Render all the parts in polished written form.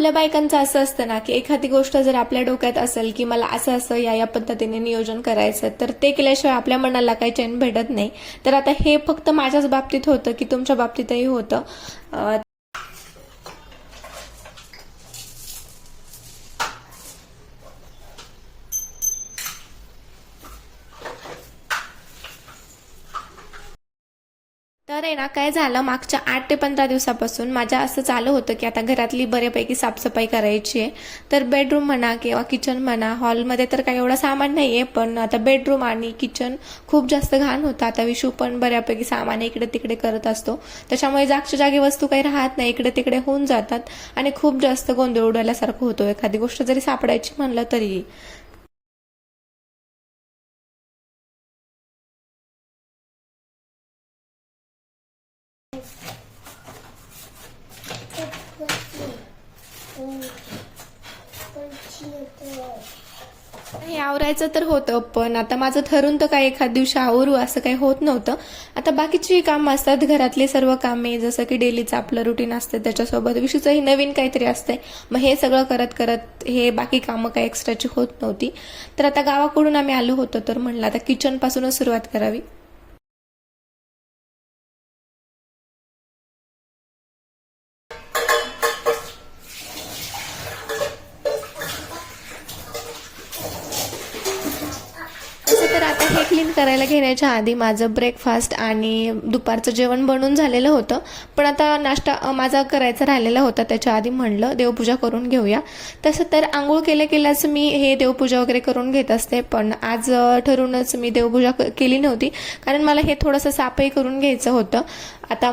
आपल्या बायकांचं असं असतं ना की एखादी गोष्ट जर आपल्या डोक्यात असेल की मला असं असं या पद्धतीने नियोजन करायचं, तर ते केल्याशिवाय आपल्या मनाला काही चैन भेटत नाही. तर आता हे फक्त माझ्याच बाबतीत होतं की तुमच्या बाबतीतही होतं. तर आहे ना, काय झालं, मागच्या 8 ते 15 दिवसापासून माझ्या असं चालू होतं की आता घरातली बऱ्यापैकी साफसफाई करायची आहे. तर बेडरूम म्हणा किंवा किचन म्हणा, हॉलमध्ये तर काही एवढं सामान नाहीये, पण आता बेडरूम आणि किचन खूप जास्त घाण होतं. आता विशू पण बऱ्यापैकी सामान इकडे तिकडे करत असतो, त्याच्यामुळे जागच्या जागी वस्तू काही राहत नाही, इकडे तिकडे होऊन जातात आणि खूप जास्त गोंधळ उडाल्यासारखं होतो एखादी गोष्ट जरी सापडायची म्हणलं तरी. हे आवरायचं तर होतं, पण आता माझं ठरून तर काय एखाद दिवशी आवरू असं काही होत नव्हतं. आता बाकीची कामं असतात, घरातली सर्व कामे, जसं की डेलीचं आपलं रुटीन असतं, त्याच्यासोबत विषयीचंही नवीन काहीतरी असतंय. मग हे सगळं करत करत हे बाकी कामं काही एक्स्ट्राची होत नव्हती. तर आता गावाकडून आम्ही आलो होतो, तर म्हणलं आता किचनपासूनच सुरुवात करावी. तसं तर आता हे क्लीन करायला घेण्याच्या आधी माझं ब्रेकफास्ट आणि दुपारचं जेवण बनवून झालेलं होतं, पण आता नाश्ता माझा करायचा राहिलेला होता. त्याच्या आधी म्हणलं देवपूजा करून घेऊया. तसं तर आंघोळ केल्याच मी हे देवपूजा वगैरे करून घेत असते, पण आज ठरूनच मी देवपूजा केली नव्हती, कारण मला हे थोडंसं साफही करून घ्यायचं होतं. आता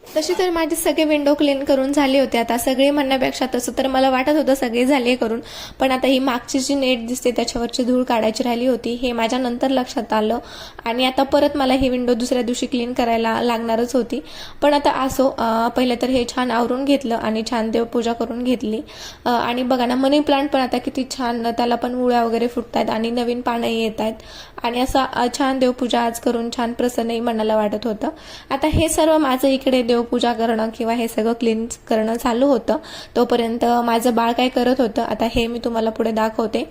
तशी तर माझे सगळे विंडो क्लीन करून झाले होते. आता सगळे म्हणण्यापेक्षा तसं तर मला वाटत होतं सगळे झाले करून, पण आता ही मागची जी नेट दिसते त्याच्यावरची धूळ काढायची राहिली होती, हे माझ्या नंतर लक्षात आलं आणि आता परत मला ही विंडो दुसऱ्या दिवशी क्लीन करायला लागणारच होती. पण आता असो, पहिले तर हे छान आवरून घेतलं आणि छान देवपूजा करून घेतली. आणि बघा ना, मनी प्लांट पण आता किती छान, त्याला पण मुळ्या वगैरे फुटतात आणि नवीन पानंही येत आहेत आणि असं छान देवपूजा आज करून छान प्रसन्नही मनाला वाटत होतं. आता हे सर्व माझं इकडे देवपूजा करणं किंवा हे सगळं क्लीन करणं चालू होतं, तोपर्यंत माझं बाळ काय करत होतं आता हे मी तुम्हाला पुढे दाखवते.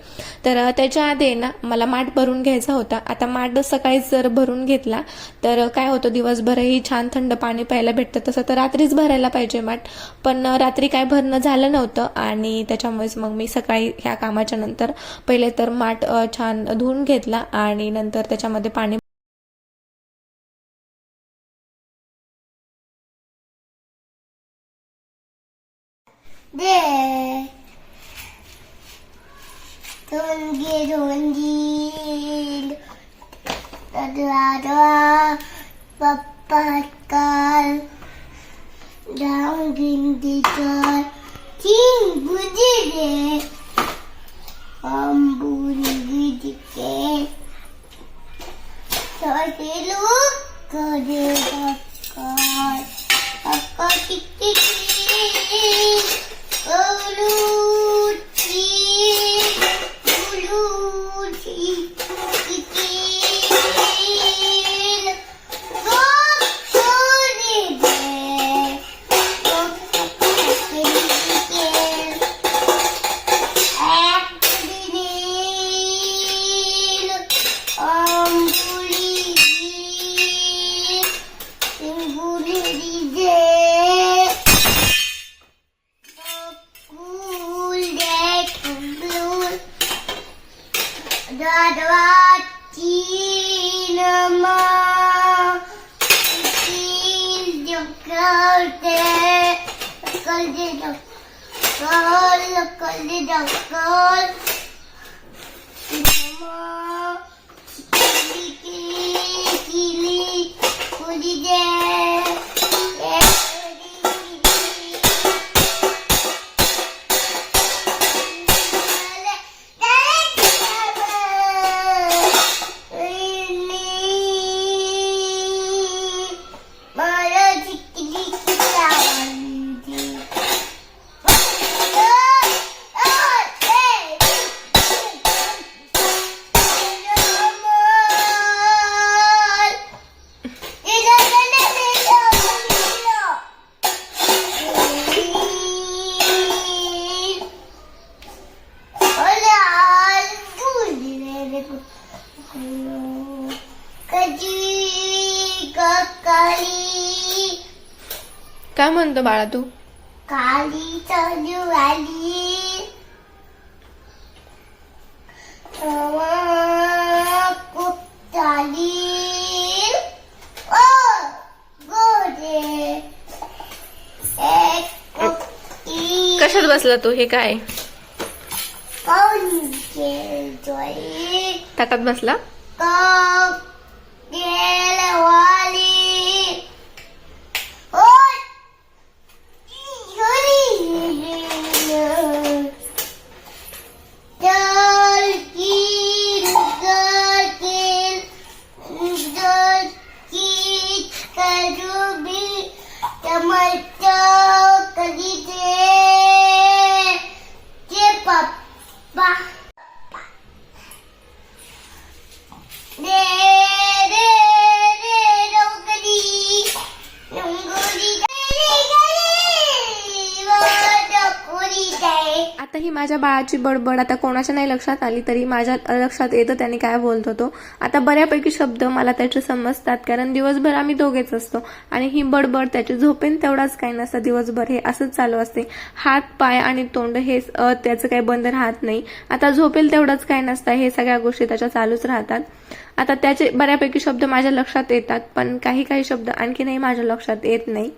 तर त्याच्या आधी ना मला माठ भरून घ्यायचा होता. आता माठ सकाळीच जर भरून घेतला तर काय होतं, दिवसभरही छान थंड पाणी प्यायला भेटतं. तसं तर रात्रीच भरायला पाहिजे माठ, पण रात्री काय भरणं झालं नव्हतं आणि त्याच्यामुळेच मग मी सकाळी ह्या कामाच्या नंतर पहिले तर माठ छान धुवून घेतला आणि नंतर त्याच्यामध्ये पाणी 네. 동기 나도아도아 빠빠깔 당긴디걸 친구들의 한분기디게 저기로 거들어걸 아까 틱틱틱 uluti kikil gokulide gokulide akdinil ambuli singulide Dadwatinama Til Jokalte Kalde Dakal Nama Kili Kulide काय म्हणतो बाळा तू? खाली चालू आली खूप चाली ओ गोरे एक कुट्टी कशात बसला तू? हे काय पाऊल खेळतोय ताकात बसला? कप गेलवाली ओय चल की करू बी टमाटो कधी ते पप्पा रे रे रे रंगोली रंगोली आता ही माझ्या बाळाची बडबड आता कोणाच्या नाही लक्षात आली तरी माझ्या लक्षात येतं त्याने काय बोलत होतो. आता बऱ्यापैकी शब्द मला त्याचे समजतात कारण दिवसभर आम्ही दोघेच असतो आणि ही बडबड त्याची झोपेन तेवढाच काही नसतं. दिवसभर हे असंच चालू असते. हात पाय आणि तोंड हे त्याचं काही बंद राहत नाही. आता झोपेल तेवढंच काही नसतं. हे सगळ्या गोष्टी त्याच्या चालूच राहतात. आता त्याचे बऱ्यापैकी शब्द माझ्या लक्षात येतात पण काही काही शब्द आणखीनही माझ्या लक्षात येत नाही.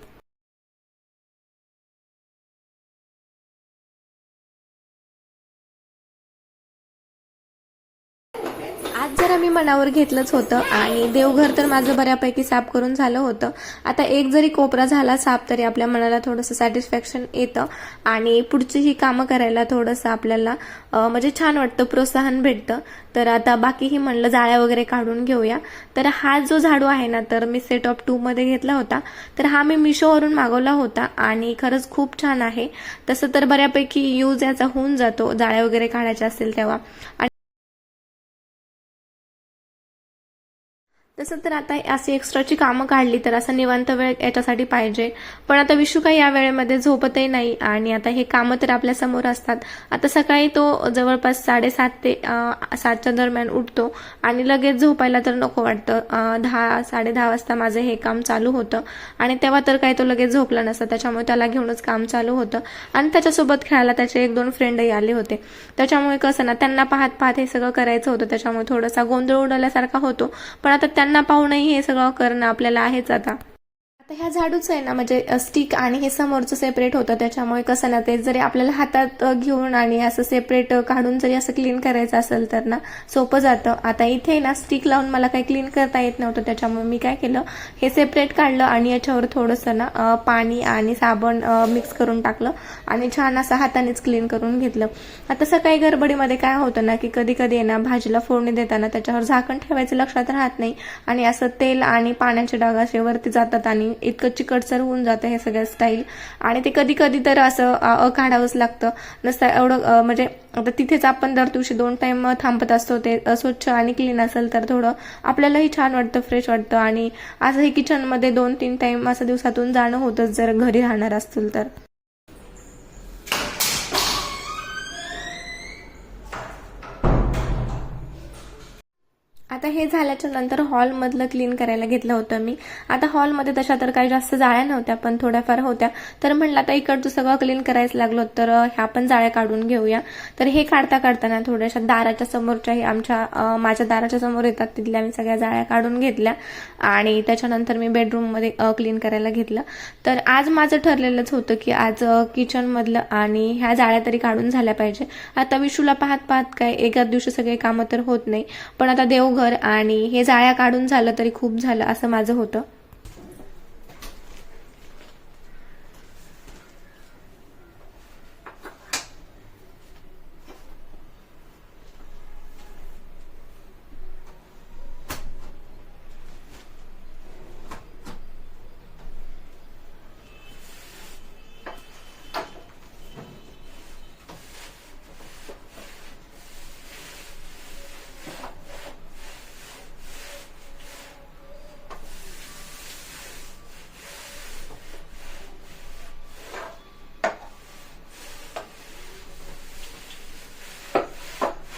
आज जरा मी मनावर घेतलंच होतं आणि देवघर तर माझं बऱ्यापैकी साफ करून झालं होतं. आता एक जरी कोपरा झाला साफ तरी आपल्या मनाला थोडंसं सॅटिस्फॅक्शन येतं आणि पुढची ही कामं करायला थोडंसं आपल्याला म्हणजे छान वाटतं, प्रोत्साहन भेटतं. तर आता बाकीही म्हणलं जाळ्या वगैरे काढून घेऊया. तर हा जो झाडू आहे ना तर मी सेट ऑफ 2 मध्ये घेतला होता. तर हा मी मिशोवरून मागवला होता आणि खरंच खूप छान आहे. तसं तर बऱ्यापैकी यूज याचा होऊन जातो जाळ्या वगैरे काढायच्या असेल तेव्हा. तसं तर आता अशी एक्स्ट्राची कामं काढली तर असा निवांत वेळ याच्यासाठी पाहिजे. पण आता विशू काही या वेळेमध्ये झोपतही नाही आणि आता हे कामं तर आपल्या समोर असतात. आता सकाळी तो जवळपास 7:30 ते 7च्या दरम्यान उठतो आणि लगेच झोपायला तर नको वाटतं. 10-10:30 वाजता माझं हे काम चालू होतं आणि तेव्हा तर काही तो लगेच झोपला नसता. त्याच्यामुळे त्याला घेऊनच काम चालू होतं आणि त्याच्यासोबत खेळायला त्याचे 1-2 फ्रेंडही आले होते. त्याच्यामुळे कसं ना त्यांना पाहत पाहत हे सगळं करायचं होतं. त्याच्यामुळे थोडासा गोंधळ उडवल्यासारखा होतो. पण आता त्यांना पाहूनही हे सगळं करणं आपल्याला आहेच. आता ह्या झाडूच आहे ना म्हणजे स्टिक आणि हे समोरचं सेपरेट होतं. त्याच्यामुळे कसं ना ते जरी आपल्याला हातात घेऊन आणि असं सेपरेट काढून जरी असं क्लीन करायचं असेल तर ना सोपं जातं. आता इथे ना स्टिक लावून मला काही क्लीन करता येत नव्हतं. त्याच्यामुळे मी काय केलं, हे सेपरेट काढलं आणि याच्यावर थोडंसं ना पाणी आणि साबण मिक्स करून टाकलं आणि छान असं हातानेच क्लीन करून घेतलं. आता सकाळी गडबडीमध्ये काय होतं ना की कधी कधी ना भाजीला फोडणी देताना त्याच्यावर झाकण ठेवायचं लक्षात राहत नाही आणि असं तेल आणि पाण्याचे डाग असे वरती जातात आणि इतकं चिकटसर होऊन जातं हे सगळं स्टाईल. आणि ते कधी कधी तर असं काढावंच लागतं. नसतं एवढं म्हणजे आता तिथेच आपण दर दिवशी 2 टाइम थांबत असतो. ते स्वच्छ आणि क्लीन असेल तर थोडं आपल्यालाही छान वाटतं, फ्रेश वाटतं. आणि असंही किचनमध्ये 2-3 टाइम असं दिवसातून जाणं होतंच जर घरी राहणार असतील तर. आता हे झाल्याच्या नंतर हॉलमधलं क्लीन करायला घेतलं होतं मी. आता हॉलमध्ये तशा तर काही जास्त जाळ्या नव्हत्या पण थोड्याफार होत्या. तर म्हणलं आता इकडचं सगळं क्लीन करायचं लागलो तर ह्या पण जाळ्या काढून घेऊया. तर हे काढता काढताना थोड्याशा दाराच्या समोरच्याही माझ्या दाराच्या समोर येतात तिथल्या मी सगळ्या जाळ्या काढून घेतल्या आणि त्याच्यानंतर मी बेडरूममध्ये क्लीन करायला घेतलं. तर आज माझं ठरलेलंच होतं की आज किचनमधलं आणि ह्या जाळ्या तरी काढून झाल्या पाहिजे. आता विशूला पाहत पाहत काय एकाच दिवशी सगळे कामं तर होत नाही. पण आता देवघर आणि हे जाळ्या काढून झालं तरी खूप झालं असं माझं होतं.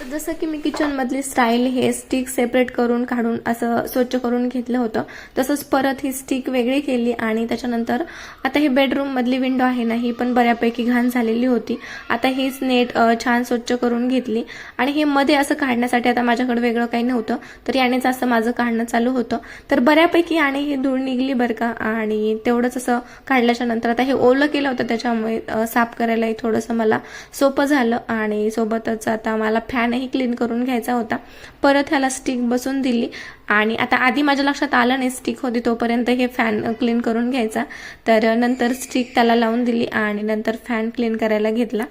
जसं की मी किचनमधली स्टाईल हे स्टिक सेपरेट करून काढून असं स्वच्छ करून घेतलं होतं, तसंच परत ही स्टिक वेगळी केली आणि त्याच्यानंतर आता ही बेडरूममधली विंडो आहे ना, ही पण बऱ्यापैकी घाण झालेली होती. आता हीच नेट छान स्वच्छ करून घेतली आणि हे मध्ये असं काढण्यासाठी आता माझ्याकडे वेगळं काही नव्हतं, तर यानेच असं माझं काढणं चालू होतं. तर बऱ्यापैकी आणि ही धूळ निघली बरं का. आणि तेवढंच असं काढल्याच्या नंतर आता हे ओलं केलं होतं, त्याच्यामुळे साफ करायलाही थोडंसं मला सोपं झालं. आणि सोबतच आता मला फॅनही क्लीन करून घ्यायचा होता. परत ह्याला स्टिक बसून दिली आणि आता आधी माझ्या लक्षात आलं नाही स्टिक होती तोपर्यंत हे फॅन क्लीन करून घ्यायचा, तर नंतर स्टिक त्याला लावून दिली आणि नंतर फॅन क्लीन करायला घेतला.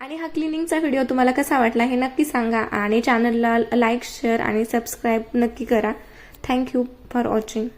आणि हा क्लिनिंगचा व्हिडिओ तुम्हाला कसा वाटला हे नक्की सांगा आणि चॅनलला लाईक, शेअर आणि सबस्क्राईब नक्की करा. Thank you for watching.